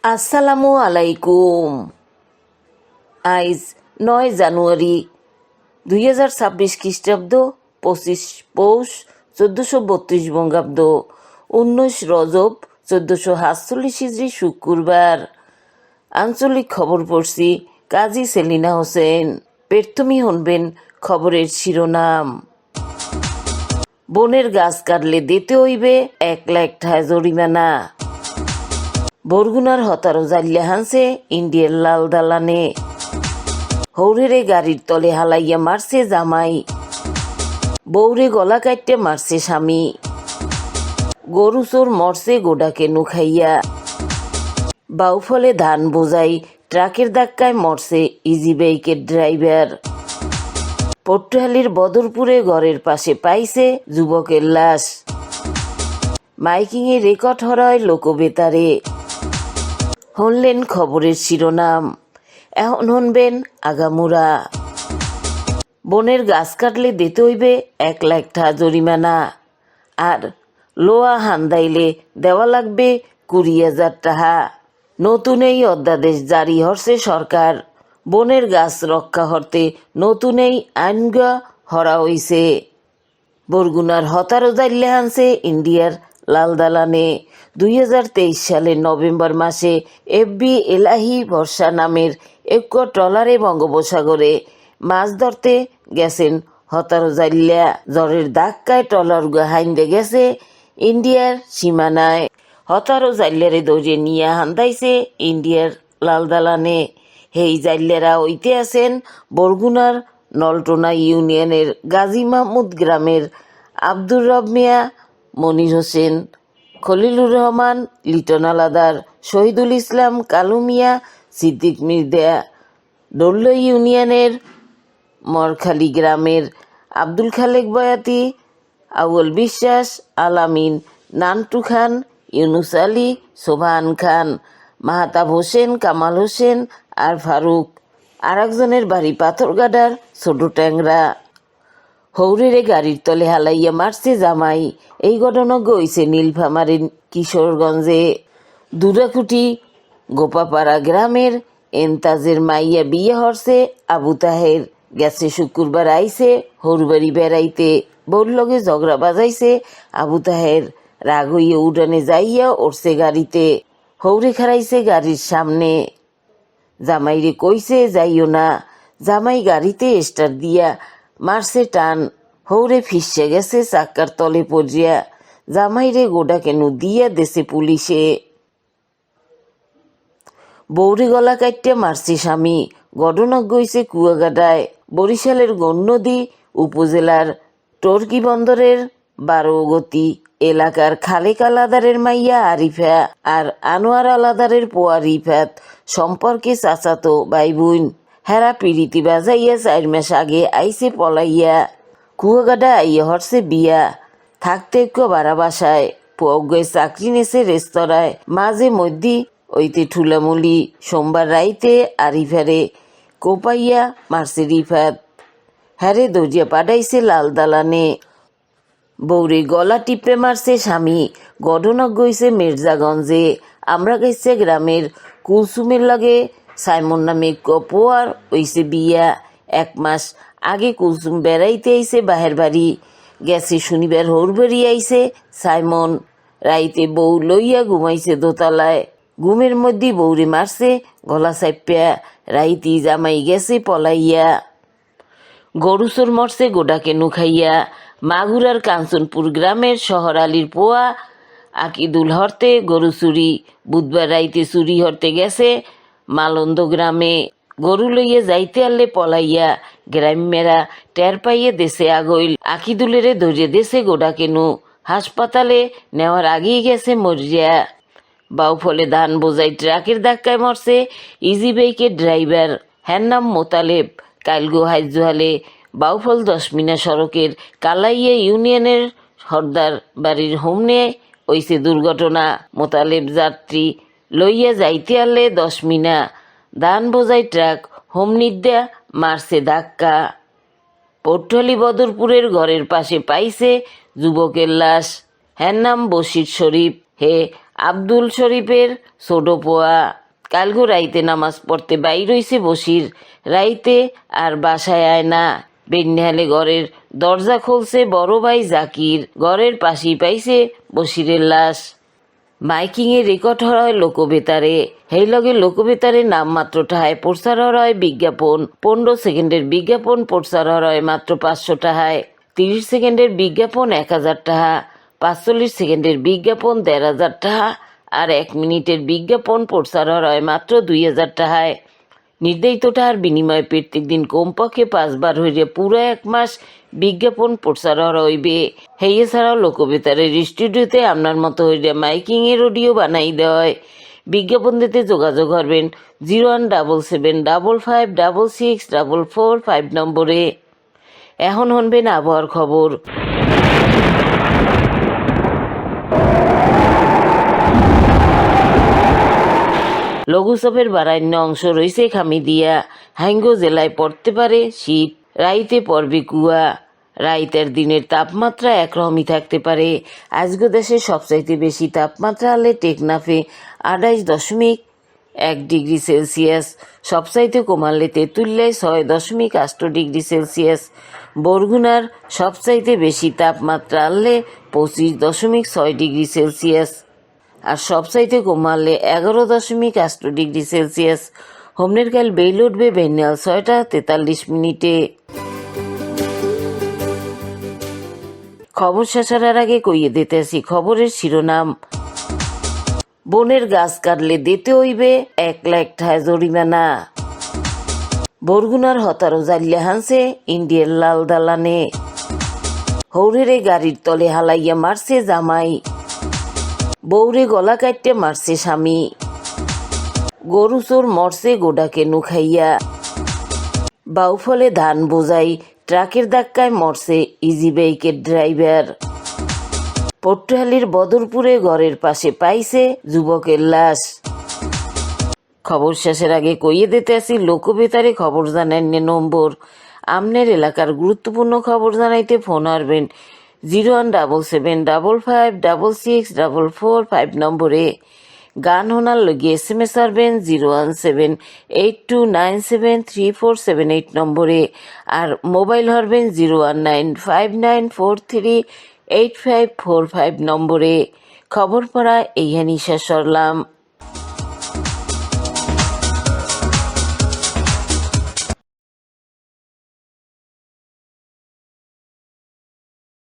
আসসালামু আলাইকুম। আইজ 9 জানুয়ারি 2026 খ্রিস্টাব্দ, 25 পৌষ 1432 বঙ্গাব্দ, 19 রজব 1447 হিজরি শুক্রবার। আঞ্চলিক খবর পড়ছি কাজী সেলিনা হোসেন। প্রথমে শুনবেন খবরের শিরোনাম। বনের গাছ কাটলে দিতে হইবে 1 লাখ টাকা জরিমানা। বরগুনার হতারো জাল্লা হানছে ইন্ডিয়ার লাল দালানে। হৌরেরে গাড়ির তলে হালাইয়া মারছে জামাই। বৌরে গলা কাটতে মারছে স্বামী। গরু চোর মরছে গোডাকে নুখাইয়া। বাউফলে ধান বোঝাই ট্রাকের ধাক্কায় মরছে ইজি বাইকের ড্রাইভার। পটুয়াখালীর বদরপুরে ঘরের পাশে পাইছে যুবকের লাশ। মাইকিংয়ে রেকর্ড হরায় লোকবেতারে। শুনলেন খবরের শিরোনাম, এখন শুনবেন আগামুরা। বনের গাছ কাটলে দিতে হইবে 1 লাখ টাকা জরিমানা, আর লোয়া হান্দাইলে দেওয়া লাগবে 20,000 টাকা। নতুন এই অধ্যাদেশ জারি হরছে সরকার। বনের গাছ রক্ষা করতে নতুন এই আইনগা হরা হইছে। বরগুনার হতারো জাল্লা হানছে ইন্ডিয়ার লাল দালানে। 2023 সালের নভেম্বর মাসে এফবি এলাহি বর্ষা নামের এক ট্রলারে বঙ্গোপসাগরে মাছ ধরতে গেছেন হতারো জাল্লা। জ্বরের ধাক্কায় ট্রলার হাইন্দে গেছে ইন্ডিয়ার সীমানায়। হতারো জাল্লারে দৌড়ে নিয়ে হান্দাইছে ইন্ডিয়ার লাল দালানে। এই জাল্লারা হইতে আছেন বরগুনার নলটোনা ইউনিয়নের গাজী মাহমুদ গ্রামের আব্দুর রব মিয়া, মনির হোসেন, খলিলুর রহমান, লিটন আলাদার, শহীদুল ইসলাম, কালু মিয়া, সিদ্দিক মির্জা, ডোল্ল ইউনিয়নের মরখালী গ্রামের আব্দুল খালেক বয়াতি, আউয়াল বিশ্বাস, আলামিন, নান্টু খান, ইউনুস আলী, সোভান খান, মাহতাব হোসেন, কামাল হোসেন আর ফারুক। আর একজনের বাড়ি পাথরগাডার ছোট ট্যাংরা। হৌরেরে গাড়ির তলে হালাইয়া মারছে জামাই। এই ঘটনা গইছে নীলফামারীর কিশোরগঞ্জে। দুরাকুটি গোপাপাড়া গ্রামের এন্তাজের মাইয়া বিয়ে হরছে আবু তাহের। গেছে শুক্রবার আইছে হৌরবাড়ি বেড়াইতে। বউর লগে ঝগড়া বাজাইছে আবু তাহের। রাগ হইয়া উড়ানে যাইয়া উঠছে গাড়িতে। হৌরে খারাইছে গাড়ির সামনে। জামাইরে কইছে যাইও না। জামাই গাড়িতে স্টার দিয়া মারছে টান। হৌরে ফিসে গেছে চাক্কার তলে পড়িয়া। জামাইরে গোডা কেন দিয়া দেশে পুলিশে। বৌরি গলা কাটতে মারছে স্বামী। ঘটনা গইছে কুয়াগাডায়। বরিশালের গৌরনদী উপজেলার টর্কি বন্দরের 12 গতি এলাকার খালেক আলাদারের মাইয়া আরিফা আর আনোয়ার আলাদারের পোয়া রিফাত সম্পর্কে চাচাতো ভাই বোন। হেরা পিড়িতি বাজাইয়া 4 মাস আগে আইছে পলাইয়া। কুয়াগাডা আইয়া হরছে বিয়া। থাকতে বাড়া বাসায়। পোয়াগে চাকরি নেছে রেস্তোরাঁয়। মাঝে মধ্যে ওইতে ঠুলামুলি। সোমবার রাইতে আরিফারে কোপাইয়া মারছে রিফাত। হ্যারে দৌড়িয়া পাঠাইছে লাল দালানে। বৌরে গলা টিপে মারছে স্বামী। ঘটনা গইছে মির্জাগঞ্জে। আমরা গেছে গ্রামের কুলসুমের লাগে সাইমন নামে পোয়ার হইছে বিয়া। 1 মাস আগে কুলসুম বেড়াইতে আইছে বাহের বাড়ি। গেছে শনিবার হৌরবাড়ি আইছে সাইমন। রাইতে বউ লইয়া ঘুমাইছে দোতলায়। ঘুমের মধ্যে বৌরে মারছে গলা চাপিয়া। রাইতি জামাই গেছে পলাইয়া। গরু চোর মরছে গোডাকে নুখাইয়া। মাগুরার কাঞ্চনপুর গ্রামের শহর আলীর পোয়া আকিদুল হরতে গরু চুরি। বুধবার রাইতে চুরি হরতে গেছে মালন্দ গ্রামে। গরু লইয়া যাইতে আনলে পলাইয়া। গ্রামেরা টের পাইয়ে দেশে আগইল। আকিদুলেরে ধরে দেশে গোডাকে নু হাসপাতালে নেওয়ার আগেই গেছে মরিয়া। বাউফলে ধান বোঝাই ট্রাকের ধাক্কায় মরছে ইজি বাইকের ড্রাইভার। হ্যার নাম মোতালেব। কাইলগো হাইজুহালে বাউফল 10 মিনা সড়কের কালাইয়া ইউনিয়নের হরদার বাড়ির হোমনে হইছে দুর্ঘটনা। মোতালেব যাত্রী লইয়া যাইতে আনলে 10 মিনা ধান বোঝাই ট্রাক হোমনিদ্যা মারছে ধাক্কা। পটুয়াখালী বদরপুরের ঘরের পাশে পাইছে যুবকের লাশ। হ্যার নাম বশির শরীফ। হে আব্দুল শরীফের ছোটো পোয়া কালগো রাইতে নামাজ পড়তে বাইর হইছে বসির রাইতে আর বাসায় আয় না বেন্যাহালে ঘরের দরজা খুলছে বড় ভাই জাকির ঘরের পাশেই পাইছে বসিরের লাশ মাইকিংয়ে রেকর্ড হয় লোকবেতারে সেই লগে লোকবেতারে নাম মাত্র টাহায় প্রচার হয় বিজ্ঞাপন 15 সেকেন্ডের বিজ্ঞাপন প্রচার হয় মাত্র 500 টাহায় 30 সেকেন্ডের বিজ্ঞাপন 1000 টাকা 45 সেকেন্ডের বিজ্ঞাপন 1500 টাকা আর 1 মিনিটের বিজ্ঞাপন প্রচার হয় মাত্র 2000 টাকায় নির্ধারিত টাকার বিনিময়ে প্রত্যেক দিন কমপক্ষে 5 বার হইলে পুরো 1 মাস বিজ্ঞাপন প্রচার হইবে সেই এছাড়াও লোকবেতারের স্টুডিওতে আপনার মতো হইলে মাইকিংয়ের অডিও বানাই দেওয়া বিজ্ঞাপন দিতে যোগাযোগ করবেন 01775564445 নম্বরে। এখন শুনবেন আবহাওয়ার খবর। লঘুচাপের বারান্য অংশ রয়েছে খামিদিয়া হাইঙ্গো জেলায় পড়তে পারে শীত রাইতে পড়বে কুয়া রাইতের দিনের তাপমাত্রা একরকমই থাকতে পারে। আজকে দেশে সবচাইতে বেশি তাপমাত্রা হলে টেকনাফে 28.1 ডিগ্রি সেলসিয়াস, সবচাইতে কমালে তেঁতুলিয়ায় 6.8 ডিগ্রি সেলসিয়াস, বরগুনার সবচাইতে বেশি তাপমাত্রা হলে 25.6 ডিগ্রি সেলসিয়াস আর সবচাইতে কমালে 11.8 ডিগ্রি সেলসিয়াস। হোমনের কাল বেইল উঠবে বেন্যাল 6:43। খবর শেষার আগে কইয়ে দিতেছি খবরের শিরোনাম। বনের গাছ কাটলে দিতে হইবে 1 লাখ টাকা জরিমানা। বরগুনার হতারো জাল্লা হানছে ইন্ডিয়ার লাল দালানে। হৌরেরে গাড়ির তলে হালাইয়া মারছে জামাই, বৌরে গলা কাটতে মারছে স্বামী। গরু চোর মরছে গোডাকে নুখাইয়া। বাউফলে ধান বোঝাই ট্রাকের ধাক্কায় মরছে ইজি বাইকের ড্রাইভার। পটুয়াখালীর বদরপুরে ঘরের পাশে পাইছে যুবকের লাশ। খবর শেষের আগে কইয়ে দিতে আসি লোকবেতারে খবর জানান নম্বর। আমনের এলাকার গুরুত্বপূর্ণ খবর জানাইতে ফোন আসবেন 01775566445 নম্বরে। গান হোনার লগে SMS আসবেন 01782973478 নম্বরে। আর মোবাইল হরবেন 01959438545 নম্বরে। খবর পড়া এইখানি শেষ করলাম।